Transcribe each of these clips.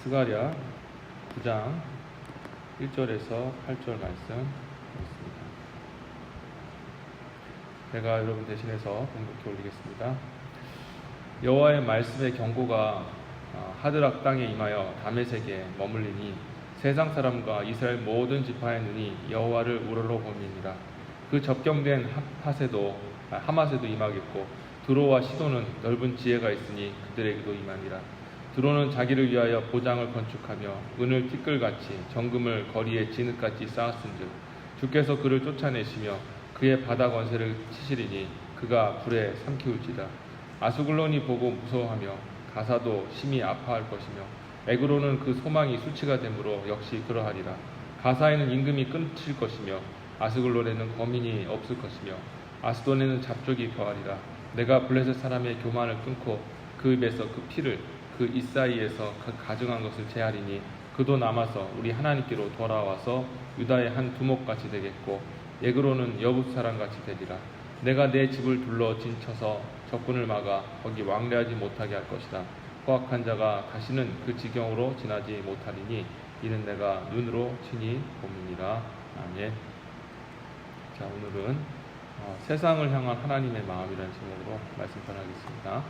스가랴 9장 1절에서 8절 말씀 있습니다. 제가 여러분 대신해서 공독해 올리겠습니다. 여호와의 말씀의 경고가 하드락 땅에 임하여 다메섹에 머물리니 세상 사람과 이스라엘 모든 지파의 눈이 여호와를 우러러 봄이니라. 그 접경된 하마세도 임하겠고 두로와 시도는 넓은 지혜가 있으니 그들에게도 임하니라. 두로는 자기를 위하여 보장을 건축하며 은을 티끌같이 정금을 거리에 진흙같이 쌓았은즉 주께서 그를 쫓아내시며 그의 바다 권세를 치시리니 그가 불에 삼키울지다. 아수글론이 보고 무서워하며 가사도 심히 아파할 것이며 에그로는 그 소망이 수치가 되므로 역시 그러하리라. 가사에는 임금이 끊칠 것이며 아스글론에는 거민이 없을 것이며 아스돈에는 잡족이 거하리라. 내가 블레셋 사람의 교만을 끊고 그 입에서 그 피를 그 이사이에서 그 가증한 것을 제하리니 그도 남아서 우리 하나님께로 돌아와서 유다의 한 두목같이 되겠고 에그로는 여붓 사람같이 되리라. 내가 내 집을 둘러 진쳐서 적군을 막아 거기 왕래하지 못하게 할 것이다. 포악한 자가 다시는 그 지경으로 지나지 못하리니 이는 내가 눈으로 친히 봅니라. 아멘. 자, 오늘은 세상을 향한 하나님의 마음이라는 제목으로 말씀 전하겠습니다.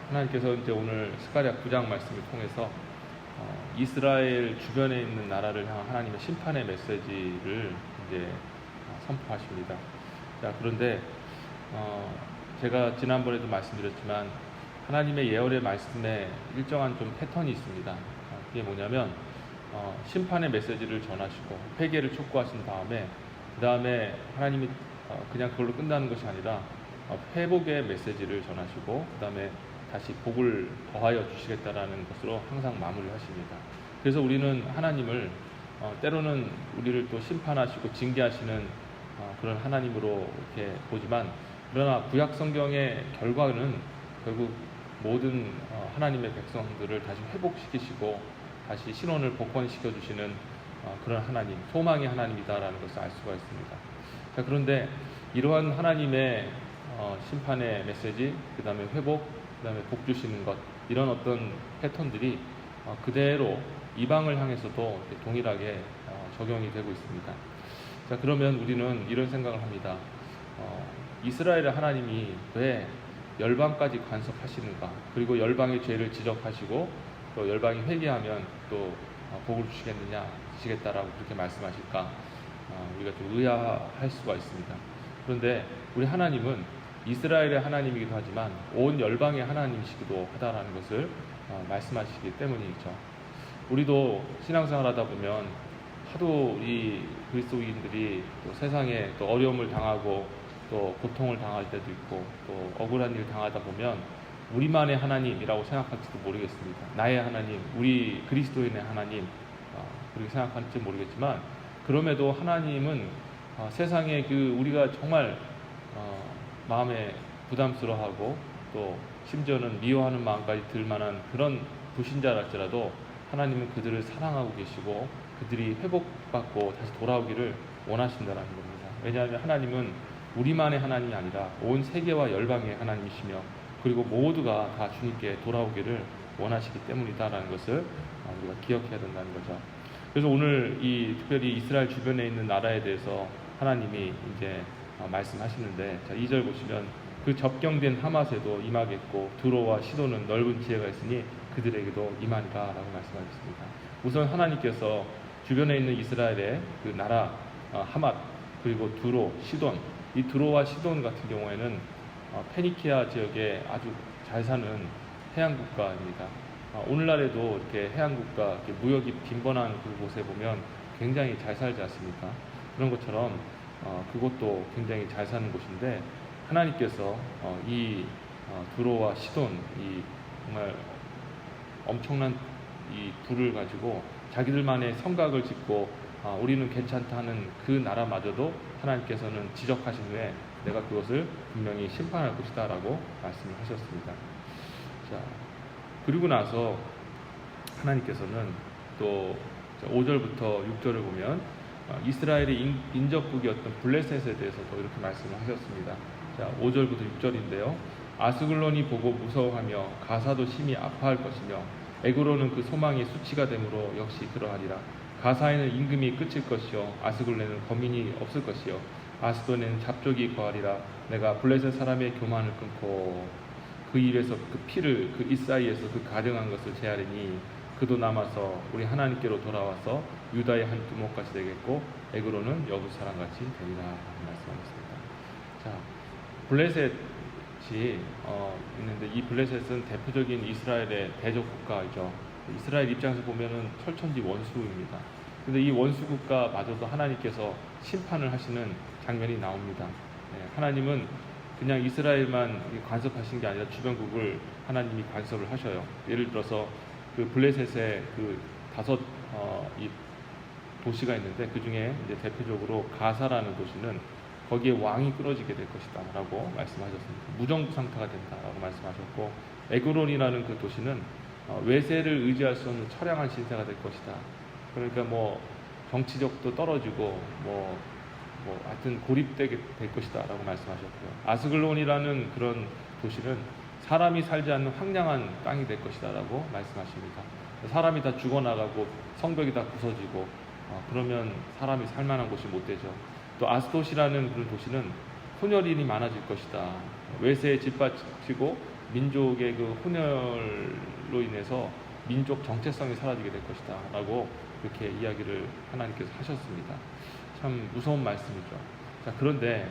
하나님께서 이제 오늘 스가랴 9장 말씀을 통해서 이스라엘 주변에 있는 나라를 향한 하나님의 심판의 메시지를 이제 선포하십니다. 자, 그런데 제가 지난번에도 말씀드렸지만 하나님의 예언의 말씀에 일정한 좀 패턴이 있습니다. 그게 뭐냐면 심판의 메시지를 전하시고 회개를 촉구하신 다음에 그 다음에 하나님이 그냥 그걸로 끝나는 것이 아니라 회복의 메시지를 전하시고 그 다음에 다시 복을 더하여 주시겠다라는 것으로 항상 마무리를 하십니다. 그래서 우리는 하나님을 때로는 우리를 또 심판하시고 징계하시는 그런 하나님으로 이렇게 보지만, 그러나 구약 성경의 결과는 결국 모든 하나님의 백성들을 다시 회복시키시고 다시 신원을 복권시켜 주시는 그런 하나님, 소망의 하나님이다라는 것을 알 수가 있습니다. 자, 그런데 이러한 하나님의 심판의 메시지, 그 다음에 회복, 그 다음에 복 주시는 것, 이런 어떤 패턴들이 그대로 이방을 향해서도 동일하게 적용이 되고 있습니다. 자, 그러면 우리는 이런 생각을 합니다. 이스라엘의 하나님이 왜 열방까지 간섭하시는가? 그리고 열방의 죄를 지적하시고 또 열방이 회개하면 또 복을 주시겠다라고 그렇게 말씀하실까? 우리가 좀 의아할 수가 있습니다. 그런데 우리 하나님은 이스라엘의 하나님이기도 하지만 온 열방의 하나님이시기도 하다라는 것을 말씀하시기 때문이죠. 우리도 신앙생활 하다 보면 하도 이 그리스도인들이 또 세상에 또 어려움을 당하고 또 고통을 당할 때도 있고 또 억울한 일 당하다 보면 우리만의 하나님이라고 생각할지도 모르겠습니다. 나의 하나님, 우리 그리스도인의 하나님, 그렇게 생각할지 모르겠지만, 그럼에도 하나님은 세상에 우리가 정말 마음에 부담스러워하고 또 심지어는 미워하는 마음까지 들 만한 그런 불신자랄지라도 하나님은 그들을 사랑하고 계시고 그들이 회복받고 다시 돌아오기를 원하신다는 겁니다. 왜냐하면 하나님은 우리만의 하나님이 아니라 온 세계와 열방의 하나님이시며 그리고 모두가 다 주님께 돌아오기를 원하시기 때문이다라는 것을 우리가 기억해야 된다는 거죠. 그래서 오늘 특별히 이스라엘 주변에 있는 나라에 대해서 하나님이 이제 말씀하시는데, 자, 2절 보시면 그 접경된 하마세도 임하겠고 두로와 시도는 넓은 지혜가 있으니 그들에게도 임하리라 라고 말씀하셨습니다. 우선 하나님께서 주변에 있는 이스라엘의 그 나라 하맛, 그리고 두로, 시돈, 이 두로와 시돈 같은 경우에는 페니키아 지역에 아주 잘 사는 해안국가입니다. 오늘날에도 이렇게 해안국가, 이렇게 무역이 빈번한 그곳에 보면 굉장히 잘 살지 않습니까? 그런 것처럼 그것도 굉장히 잘 사는 곳인데, 하나님께서 이 두로와 시돈, 이 정말 엄청난 이 부를 가지고 자기들만의 성곽을 짓고 우리는 괜찮다 하는 그 나라마저도 하나님께서는 지적하신 후에 내가 그것을 분명히 심판할 것이다 라고 말씀을 하셨습니다. 자, 그리고 나서 하나님께서는 또 5절부터 6절을 보면 이스라엘의 인접국이었던 블레셋에 대해서도 이렇게 말씀을 하셨습니다. 자, 5절부터 6절인데요. 아스글론이 보고 무서워하며 가사도 심히 아파할 것이며 에그론은 그 소망이 수치가 되므로 역시 그러하리라. 가사에는 임금이 끝일 것이요 아스글론에는 거민이 없을 것이요 아스돈에는 잡족이 거하리라. 내가 블레셋 사람의 교만을 끊고 그 입에서 그 피를 그 이사이에서 그 가증한 것을 제하리니 그도 남아서 우리 하나님께로 돌아와서 유다의 한 두목같이 되겠고 에그론은 여부 사람같이 되리라 말씀하셨습니다. 자, 블레셋이 있는데 이 블레셋은 대표적인 이스라엘의 대적 국가이죠. 이스라엘 입장에서 보면은 철천지 원수입니다. 근데 이 원수 국가마저도 하나님께서 심판을 하시는 장면이 나옵니다. 하나님은 그냥 이스라엘만 간섭하신 게 아니라 주변국을 하나님이 간섭을 하셔요. 예를 들어서 그 블레셋의 그 5 이 도시가 있는데 그 중에 이제 대표적으로 가사라는 도시는 거기에 왕이 끊어지게 될 것이다라고 말씀하셨습니다. 무정부 상태가 된다라고 말씀하셨고 에그론이라는 그 도시는 외세를 의지할 수 없는 처량한 신세가 될 것이다. 그러니까 뭐 정치적도 떨어지고 뭐 하여튼 고립되게 될 것이다라고 말씀하셨고요. 아스글론이라는 그런 도시는 사람이 살지 않는 황량한 땅이 될 것이다라고 말씀하십니다. 사람이 다 죽어나가고 성벽이 다 부서지고 그러면 사람이 살만한 곳이 못 되죠. 또 아스돗이라는 그런 도시는 혼혈인이 많아질 것이다. 외세에 짓밟히고 민족의 그 혼혈로 인해서 민족 정체성이 사라지게 될 것이다 라고 그렇게 이야기를 하나님께서 하셨습니다. 참 무서운 말씀이죠. 자, 그런데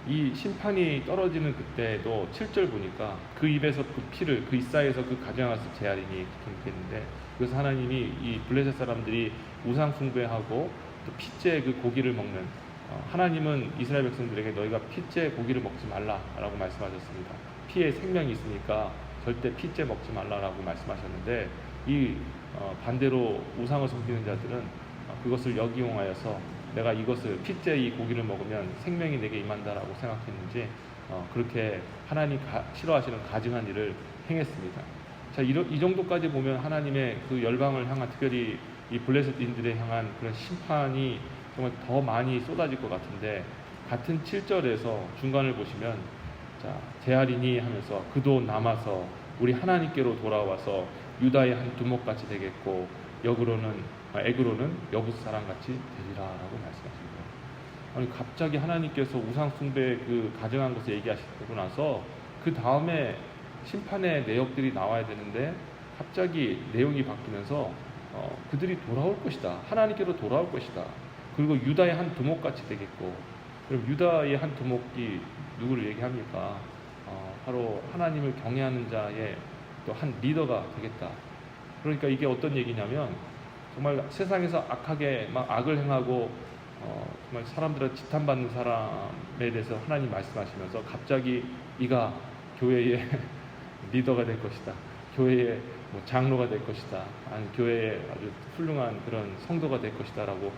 이 심판이 떨어지는 그때도 7절 보니까 그 입에서 그 피를 그 이사에서 그 가증한 것을 제하리니 그렇게 있는데, 그래서 하나님이 이 블레셋 사람들이 우상 숭배하고 또 피째 그 고기를 먹는 하나님은 이스라엘 백성들에게 너희가 피째 고기를 먹지 말라라고 말씀하셨습니다. 피에 생명이 있으니까 절대 피째 먹지 말라라고 말씀하셨는데, 이 반대로 우상을 섬기는 자들은 그것을 역이용하여서 내가 이것을 피째 이 고기를 먹으면 생명이 내게 임한다라고 생각했는지 그렇게 하나님 싫어하시는 가증한 일을 행했습니다. 자, 이 정도까지 보면 하나님의 그 열방을 향한, 특별히 이 블레셋인들에 향한 그런 심판이 정말 더 많이 쏟아질 것 같은데, 같은 7절에서 중간을 보시면 자, 제하리니 하면서 그도 남아서 우리 하나님께로 돌아와서 유다의 한 두목같이 되겠고 에그로는 여부스 사람같이 되리라라고 말씀하십니다. 아니, 갑자기 하나님께서 우상 숭배 그 가증한 것을 얘기하시고 나서 그 다음에 심판의 내역들이 나와야 되는데 갑자기 내용이 바뀌면서 그들이 돌아올 것이다. 하나님께로 돌아올 것이다. 그리고 유다의 한 두목같이 되겠고, 그럼 유다의 한 두목이 누구를 얘기합니까? 바로 하나님을 경외하는 자의 또 한 리더가 되겠다. 그러니까 이게 어떤 얘기냐면, 정말 세상에서 악하게 막 악을 행하고 정말 사람들을 지탄받는 사람에 대해서 하나님 말씀하시면서 갑자기 이가 교회의 리더가 될 것이다. 교회의 장로가 될 것이다. 아니 교회의 아주 훌륭한 그런 성도가 될 것이다라고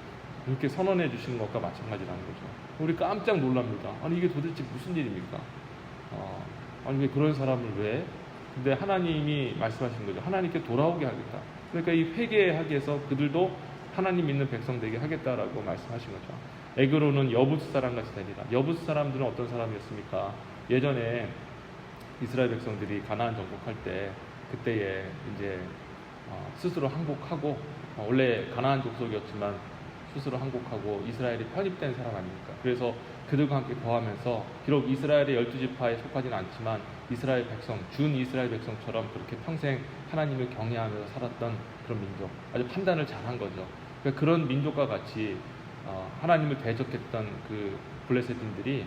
이렇게 선언해 주시는 것과 마찬가지라는 거죠. 우리 깜짝 놀랍니다. 아니 이게 도대체 무슨 일입니까? 아니 왜 그런 사람을 왜? 근데 하나님이 말씀하신 거죠. 하나님께 돌아오게 하겠다. 그러니까 이 회개하기 위해서 그들도 하나님 믿는 백성 되게 하겠다라고 말씀하신 거죠. 에그로는 여부스 사람같이 되리라. 여부스 사람들은 어떤 사람이었습니까? 예전에 이스라엘 백성들이 가나안 정복할 때 그때에 이제 스스로 항복하고 원래 가나안 족속이었지만 스스로 항복하고 이스라엘이 편입된 사람 아닙니까? 그래서 그들과 함께 거하면서 비록 이스라엘의 12지파에 속하지는 않지만 이스라엘 백성, 준 이스라엘 백성처럼 그렇게 평생 하나님을 경외하면서 살았던 그런 민족, 아주 판단을 잘한 거죠. 그러니까 그런 민족과 같이 하나님을 대적했던 그 블레셋인들이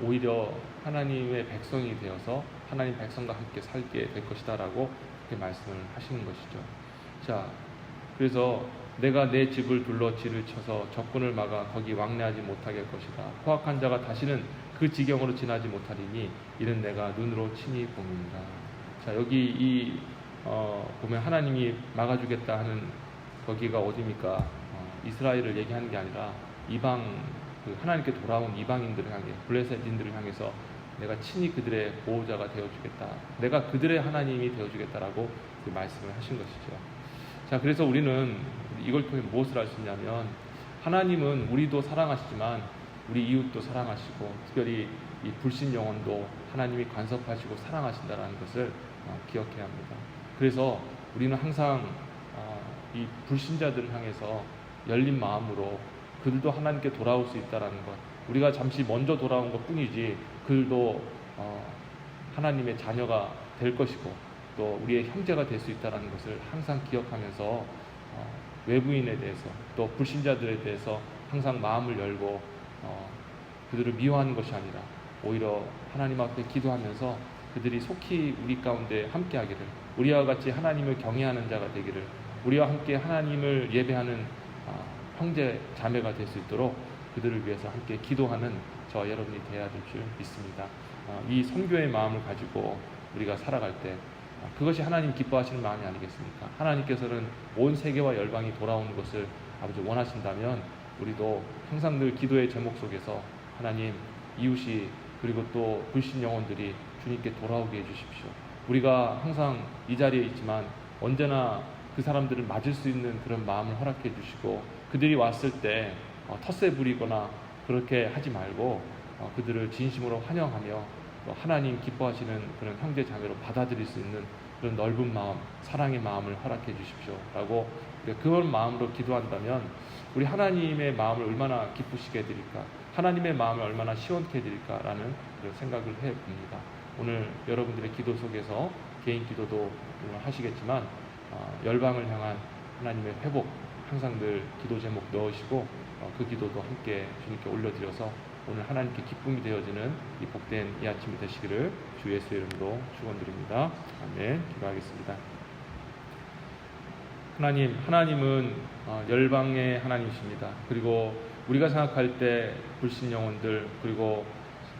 오히려 하나님의 백성이 되어서 하나님 백성과 함께 살게 될 것이다라고 그렇게 말씀을 하시는 것이죠. 자, 그래서 내가 내 집을 둘러 질을 쳐서 적군을 막아 거기 왕래하지 못하게 할 것이다. 포악한 자가 다시는 그 지경으로 지나지 못하리니 이는 내가 눈으로 친히 봅니다. 자, 여기 보면 하나님이 막아주겠다 하는 거기가 어디입니까? 이스라엘을 얘기하는 게 아니라 이방, 하나님께 돌아온 이방인들을 향해, 블레셋인들을 향해서 내가 친히 그들의 보호자가 되어주겠다. 내가 그들의 하나님이 되어주겠다라고 그 말씀을 하신 것이죠. 자, 그래서 우리는 이걸 통해 무엇을 알 수 있냐면, 하나님은 우리도 사랑하시지만 우리 이웃도 사랑하시고, 특별히 이 불신 영혼도 하나님이 간섭하시고 사랑하신다라는 것을 기억해야 합니다. 그래서 우리는 항상 이 불신자들을 향해서 열린 마음으로 그들도 하나님께 돌아올 수 있다라는 것, 우리가 잠시 먼저 돌아온 것 뿐이지 그들도 하나님의 자녀가 될 것이고 또 우리의 형제가 될 수 있다는 것을 항상 기억하면서 외부인에 대해서 또 불신자들에 대해서 항상 마음을 열고 그들을 미워하는 것이 아니라 오히려 하나님 앞에 기도하면서 그들이 속히 우리 가운데 함께하기를, 우리와 같이 하나님을 경외하는 자가 되기를, 우리와 함께 하나님을 예배하는 형제 자매가 될 수 있도록 그들을 위해서 함께 기도하는 저와 여러분이 되어야 될 줄 믿습니다. 이 선교의 마음을 가지고 우리가 살아갈 때 그것이 하나님 기뻐하시는 마음이 아니겠습니까? 하나님께서는 온 세계와 열방이 돌아오는 것을 아버지 원하신다면 우리도 항상 늘 기도의 제목 속에서 하나님, 이웃이 그리고 또 불신 영혼들이 주님께 돌아오게 해주십시오. 우리가 항상 이 자리에 있지만 언제나 그 사람들을 맞을 수 있는 그런 마음을 허락해 주시고 그들이 왔을 때 텃세 부리거나 그렇게 하지 말고 그들을 진심으로 환영하며 또 하나님 기뻐하시는 그런 형제 자매로 받아들일 수 있는 그런 넓은 마음, 사랑의 마음을 허락해 주십시오 라고 그런 마음으로 기도한다면 우리 하나님의 마음을 얼마나 기쁘시게 해드릴까, 하나님의 마음을 얼마나 시원케 해드릴까라는 그런 생각을 해봅니다. 오늘 여러분들의 기도 속에서 개인 기도도 물론 하시겠지만 열방을 향한 하나님의 회복 항상 늘 기도 제목 넣으시고 그 기도도 함께 주님께 올려드려서 오늘 하나님께 기쁨이 되어지는 이 복된 이 아침이 되시기를 주 예수의 이름으로 축원드립니다. 아멘. 기도하겠습니다. 하나님은 열방의 하나님이십니다. 그리고 우리가 생각할 때 불신 영혼들 그리고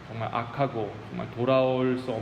정말 악하고 정말 돌아올 수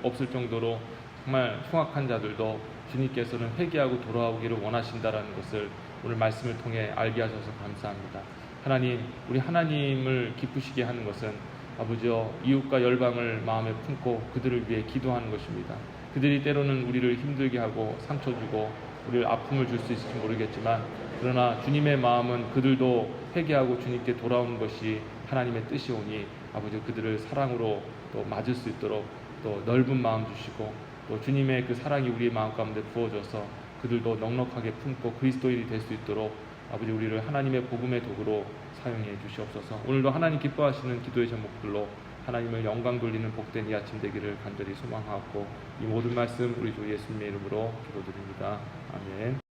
없을 정도로 정말 흉악한 자들도 주님께서는 회개하고 돌아오기를 원하신다라는 것을 오늘 말씀을 통해 알게 하셔서 감사합니다. 하나님, 우리 하나님을 기쁘시게 하는 것은 아버지여 이웃과 열방을 마음에 품고 그들을 위해 기도하는 것입니다. 그들이 때로는 우리를 힘들게 하고 상처 주고 우리를 아픔을 줄 수 있을지 모르겠지만 그러나 주님의 마음은 그들도 회개하고 주님께 돌아오는 것이 하나님의 뜻이오니 아버지 그들을 사랑으로 또 맞을 수 있도록 또 넓은 마음 주시고 또 주님의 그 사랑이 우리의 마음 가운데 부어져서 그들도 넉넉하게 품고 그리스도인이 될 수 있도록 아버지 우리를 하나님의 복음의 도구로 사용해 주시옵소서. 오늘도 하나님 기뻐하시는 기도의 제목들로 하나님을 영광 돌리는 복된 이 아침 되기를 간절히 소망하고 이 모든 말씀 우리 주 예수님의 이름으로 기도드립니다. 아멘.